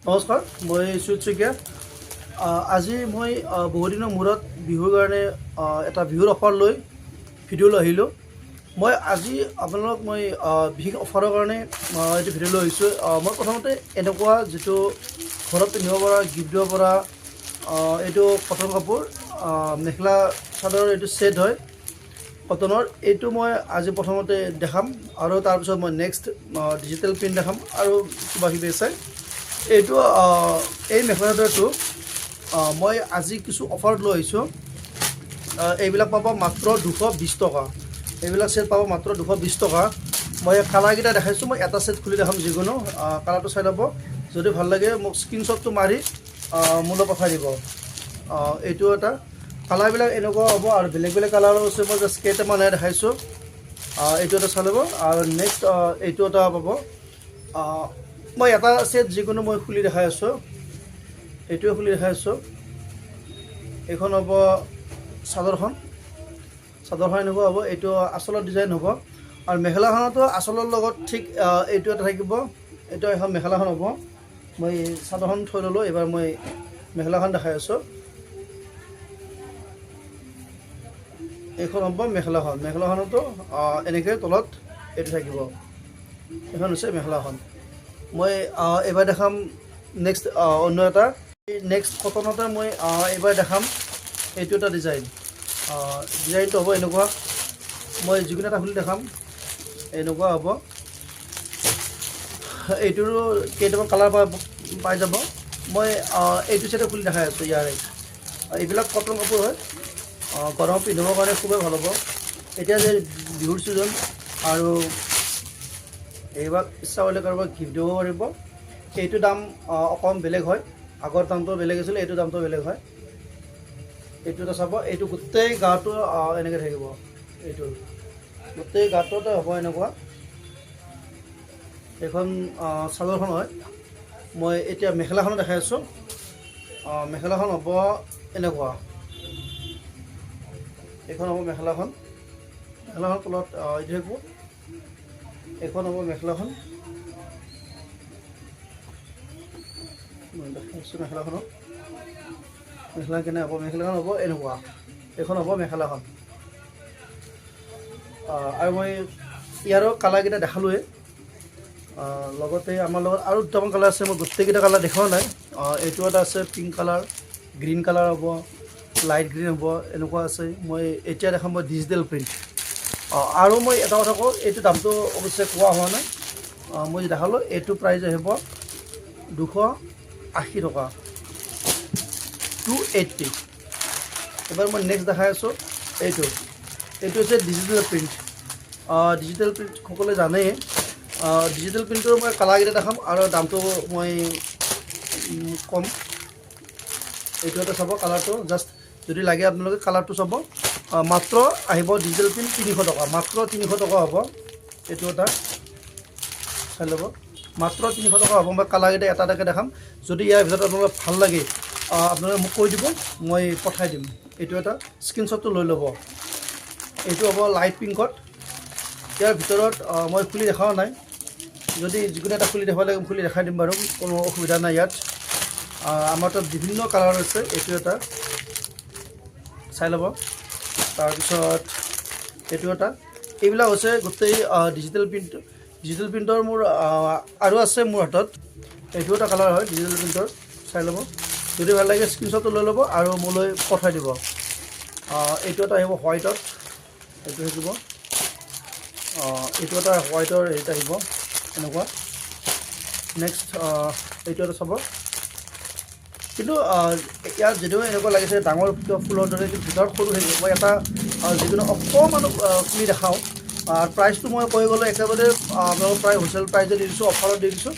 নমস্কাৰ, মই সুজিত শইকীয়া। আজি মই বহুদিনৰ মূৰত বিহুৰ কাৰণে এটা বিহুৰ অফাৰ লৈ ভিডিঅ' লৈ আহিলোঁ। মই আজি আপোনালোকক বিশেষ অফাৰৰ কাৰণে এইটো ভিডিঅ' লৈ আহিছোঁ। মই প্ৰথমতে এনেকুৱা যিটো ঘৰত পিন্ধিব পৰা, গিফ্ট দিব পৰা এইটো কটন কাপোৰ, মেখেলা চাদৰ এইটো ছেট হয় কটনৰ। এইটো মই আজি প্ৰথমতে দেখাম আৰু তাৰপিছত মই নেক্সট ডিজিটেল প্ৰিণ্ট দেখাম আৰু কিবা কিবি আছে। এইটো এই মেখেলা চাদৰটো মই আজি কিছু অফাৰত লৈ আহিছোঁ। এইবিলাক পাব মাত্ৰ 220 টকা। এইবিলাক ছেট পাব মাত্ৰ 220 টকা। মই কালাৰকেইটা দেখাইছোঁ। মই এটা ছেট খুলি দেখাম, যিকোনো কালাৰটো চাই ল'ব। যদি ভাল লাগে মোক স্ক্ৰীনশ্বটটো মাৰি মোলৈ পঠাই দিব। এইটো এটা কালাৰবিলাক এনেকুৱা হ'ব আৰু বেলেগ বেলেগ কালাৰো আছে। মই জাষ্ট কেইটামানহে দেখাইছোঁ। এইটো এটা চাই ল'ব। আৰু নেক্সট এইটো এটা পাব। মই এটা ছেট যিকোনো মই খুলি দেখাই আছোঁ। এইটোৱে খুলি দেখাই আছোঁ। এইখন হ'ব চাদৰখন এনেকুৱা হ'ব। এইটো আঁচলৰ ডিজাইন হ'ব। আৰু মেখেলাখনতো আঁচলৰ লগত ঠিক এইটো এটা থাকিব। এইটো এখন মেখেলাখন হ'ব। মই চাদৰখন থৈ ল'লোঁ। এইবাৰ মই মেখেলাখন দেখাই আছোঁ। এইখন হ'ব মেখেলাখনতো এনেকৈ তলত এইটো থাকিব। এইখন হৈছে মেখেলাখন। মই এইবাৰ দেখাম নেক্সট অন্য এটা। নেক্সট কটনতে মই এইবাৰ দেখাম এইটো এটা ডিজাইনটো হ'ব এনেকুৱা। মই যিকোনো এটা খুলি দেখাম। এনেকুৱা হ'ব। এইটোৰো কেইটামান কালাৰ পাই যাব। মই এইটো ছেটে খুলি দেখাই আছোঁ। ইয়াৰে এইবিলাক কটন কাপোৰ হয়। গৰমত পিন্ধিবৰ কাৰণে খুবেই ভাল হ'ব। এতিয়া যে বিহুৰ ছিজন, আৰু এইবাৰ ইচ্ছা কৰিলে কাৰোবাক গিফ্ট দিব পাৰিব। এইটো দাম অকণ বেলেগ হয়। আগৰ দামটো বেলেগ আছিলে, এইটো দামটো বেলেগ হয়। এইটো এটা চাব। এইটো গোটেই গাটো এনেকৈ থাকিব। এইটো গোটেই গাটোতে হ'ব এনেকুৱা। এইখন চাদৰখন হয়। মই এতিয়া মেখেলাখনো দেখাই আছোঁ। মেখেলাখন হ'ব এনেকুৱা। এইখন হ'ব মেখেলাখন তলত এইটো থাকিব। এইখন হ'ব মেখেলাখন। দেখাইছোঁ মেখেলা কেনে হ'ব। মেখেলাখন হ'ব এনেকুৱা। এইখন হ'ব মেখেলাখন। আৰু মই ইয়াৰো কালাৰকেইটা দেখালোৱে। লগতে আমাৰ লগত আৰু দুটামান কালাৰ আছে। মই গোটেইকেইটা কালাৰ দেখুওৱা নাই। এইটো এটা আছে পিংক কালাৰ, গ্ৰীণ কালাৰ হ'ব, লাইট গ্ৰীণ হ'ব, এনেকুৱা আছে। মই এতিয়া দেখাম মই ডিজিটেল প্ৰিণ্ট। আৰু মই এটা কথা কওঁ, এইটো দামটো অৱশ্যে কোৱা হোৱা নাই। মই দেখালোঁ এইটো প্ৰাইজ আহিব 280 টকা, 280। এবাৰ মই নেক্সট দেখাই আছোঁ। এইটো হৈছে ডিজিটেল প্ৰিণ্ট। ডিজিটেল প্ৰিণ্ট সকলোৱে জানেই। ডিজিটেল প্ৰিণ্টৰ মই কালাৰকেইটা দেখাম আৰু দামটো মই কম। এইটো এটা চাব কালাৰটো। জাষ্ট যদি লাগে আপোনালোকে কালাৰটো চাব। মাত্ৰ আহিব ডিজিটেল প্ৰিণ্ট 300 টকা। মাত্ৰ 300 টকা হ'ব। এইটো এটা চাই ল'ব। মাত্ৰ 300 টকা হ'ব। মই কালাৰকেইটা এটা এটাকৈ দেখাম। যদি ইয়াৰ ভিতৰত আপোনালোকক ভাল লাগে আপোনালোকে মোক কৈ দিব, মই পঠাই দিম। এইটো এটা স্ক্ৰীনশ্বটটো লৈ ল'ব। এইটো হ'ব লাইট পিংকত। ইয়াৰ ভিতৰত মই খুলি দেখাও নাই। যদি যিকোনো এটা খুলি দেখাব লাগে খুলি দেখাই দিম বাৰু, কোনো অসুবিধা নাই ইয়াত। আমাৰ তাত বিভিন্ন কালাৰ আছে। এইটো এটা চাই ল'ব। তাৰপিছত এইটো এটা। এইবিলাক হৈছে গোটেই ডিজিটেল প্ৰিণ্টৰ মোৰ আৰু আছে মোৰ হাতত। এইটো এটা কালাৰ হয় ডিজিটেল প্ৰিণ্টৰ। চাই ল'ব। যদি ভাল লাগে স্ক্ৰীনশ্বটটো লৈ ল'ব আৰু মোলৈ পঠাই দিব। এইটো এটা আহিব হোৱাইটত। এইটো থাকিব। এইটো এটা হোৱাইটৰ হেৰিত আহিব এনেকুৱা। নেক্সট এইটো এটা চাব। কিন্তু ইয়াত যদিও এনেকুৱা লাগিছে ডাঙৰ ফুলৰ দৰে, কিন্তু ভিতৰত সৰু থাকিব। মই এটা যিকোনো অকণমান খুলি দেখাওঁ। প্ৰাইচটো মই কৈ গ'লে একেবাৰে আপোনালোকৰ প্ৰায় হোলচেল প্ৰাইজত দি দিছোঁ, অফাৰত দি দিছোঁ।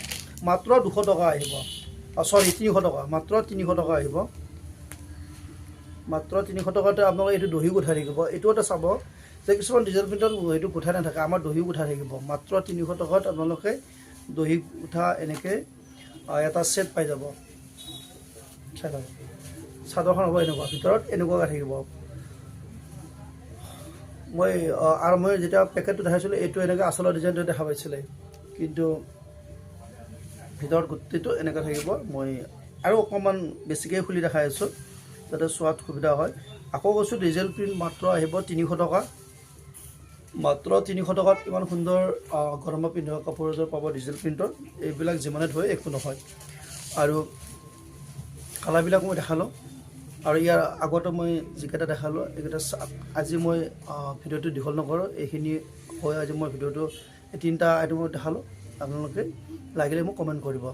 মাত্ৰ 200 টকা আহিব। 300 টকা। মাত্ৰ 300 টকা আহিব। মাত্ৰ 300 টকাতে আপোনালোকে এইটো দহি গুঠাই থাকিব। এইটো এটা চাব যে কিছুমান ডিজিটেল প্ৰিণ্টত দহিটো গুঠাই নাথাকে, আমাৰ দহি গুঠাই থাকিব। মাত্ৰ 300 টকাত আপোনালোকে দহি গুঠা এনেকৈ এটা ছেট পাই যাব। চাই লওক। চাদৰখন হ'ব এনেকুৱা, ভিতৰত এনেকুৱাকৈ থাকিব। মই যেতিয়া পেকেটটো দেখাইছিলোঁ এইটো এনেকৈ আচলৰ ডিজাইনটো দেখা পাইছিলে, কিন্তু ভিতৰত গোটেইটো এনেকৈ থাকিব মই আৰু অকণমান বেছিকৈ খুলি দেখাই আছোঁ যাতে চোৱাত সুবিধা হয় আকৌ কৈছোঁ ডিজিটেল প্ৰিণ্ট মাত্ৰ আহিব 300 টকা মাত্ৰ 300 টকাত ইমান সুন্দৰ গৰমত পিন্ধা কাপোৰ এযোৰ পাব ডিজিটেল প্ৰিণ্টৰ এইবিলাক যিমানে ধৰে একো নহয় আৰু কালাৰবিলাক মই দেখালোঁ আৰু ইয়াৰ আগতে মই যিকেইটা দেখালোঁ এইকেইটা আজি মই ভিডিঅ'টো দীঘল নকৰোঁ এইখিনি হৈ আজি মই ভিডিঅ'টো এই 3টা আইটেমত দেখালোঁ আপোনালোকে লাগিলে মোক কমেণ্ট কৰিব